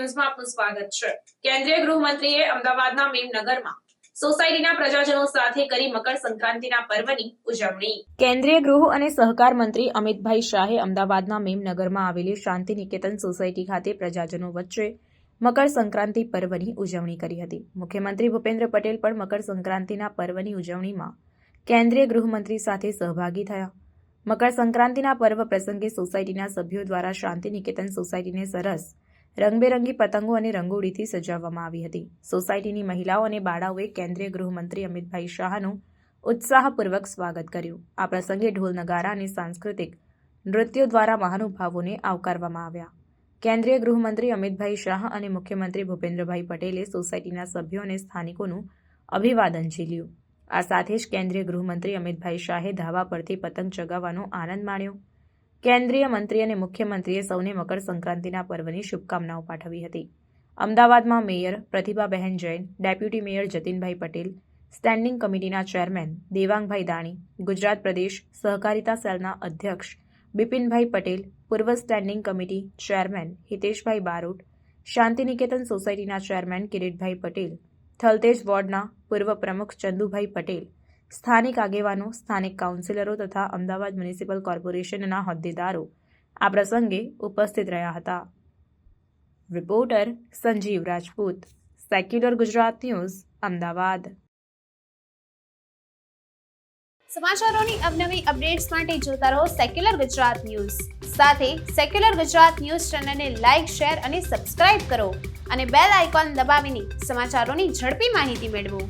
ન્યૂઝમાં આપનું સ્વાગત છે। કેન્દ્રીય ગૃહમંત્રીએ અમદાવાદના મેમનગરમાં સોસાયટીના પ્રજાજનો સાથે કરી મકર સંક્રાંતિના પર્વની ઉજવણી। કેન્દ્રીય ગૃહ અને સહકાર મંત્રી અમિતભાઈ શાહે અમદાવાદના મેમનગરમાં આવેલી શાંતિ નિકેતન સોસાયટી ખાતે પ્રજાજનો વચ્ચે મકર સંક્રાંતિ પર્વની ઉજવણી કરી હતી। મુખ્યમંત્રી ભૂપેન્દ્ર પટેલ પણ મકર સંક્રાંતિના પર્વની ઉજવણીમાં કેન્દ્રીય ગૃહમંત્રી સાથે સહભાગી થયા। મકર સંક્રાંતિના પર્વ પ્રસંગે સોસાયટીના સભ્યો દ્વારા શાંતિ નિકેતન સોસાયટીને સરસ રંગબેરંગી પતંગો અને રંગોળીથી સજાવવામાં આવી હતી। સોસાયટીની મહિલાઓ અને બાળાઓએ કેન્દ્રીય ગૃહમંત્રી અમિતભાઈ શાહનું ઉત્સાહપૂર્વક સ્વાગત કર્યું। આ પ્રસંગે ઢોલ નગારા અને સાંસ્કૃતિક નૃત્યો દ્વારા મહાનુભાવોને આવકારવામાં આવ્યા। કેન્દ્રીય ગૃહમંત્રી અમિતભાઈ શાહ અને મુખ્યમંત્રી ભૂપેન્દ્રભાઈ પટેલે સોસાયટીના સભ્યો અને સ્થાનિકોનું અભિવાદન ઝીલ્યું। આ સાથે જ કેન્દ્રીય ગૃહમંત્રી અમિતભાઈ શાહે ધાબા પરથી પતંગ ચગાવવાનો આનંદ માણ્યો। કેન્દ્રીય મંત્રી અને મુખ્યમંત્રીએ સૌને મકર સંક્રાંતિના પર્વની શુભકામનાઓ પાઠવી હતી। અમદાવાદમાં mayor Pratibhaben Jain, deputy mayor જતીનભાઈ પટેલ, સ્ટેન્ડિંગ કમિટીના ચેરમેન દેવાંગભાઈ દાણી, ગુજરાત પ્રદેશ સહકારિતા સેલના અધ્યક્ષ બિપિનભાઈ પટેલ, પૂર્વ standing committee chairman Hiteshbhai Barot, Shantiniketan સોસાયટીના ચેરમેન કિરીટભાઈ પટેલ, થલતેજ વોર્ડના પૂર્વ પ્રમુખ ચંદુભાઈ પટેલ, સ્થાનિક આગેવાનો, સ્થાનિક કાઉન્સિલરો તથા અમદાવાદ મ્યુનિસિપલ કોર્પોરેશનના હોદ્દેદારો આ પ્રસંગે ઉપસ્થિત રહ્યા હતા। Reporter Sanjeev Rajput, secular Gujarat news, Ahmedabad. સમાચારોની અવનવી અપડેટ્સ માટે જોતા રહો સેક્યુલર ગુજરાત ન્યૂઝ। સાથે સેક્યુલર ગુજરાત ન્યૂઝ ચેનલને લાઇક, શેર અને સબસ્ક્રાઇબ કરો અને બેલ આઇકોન દબાવીને સમાચારોની ઝડપી માહિતી મેળવો।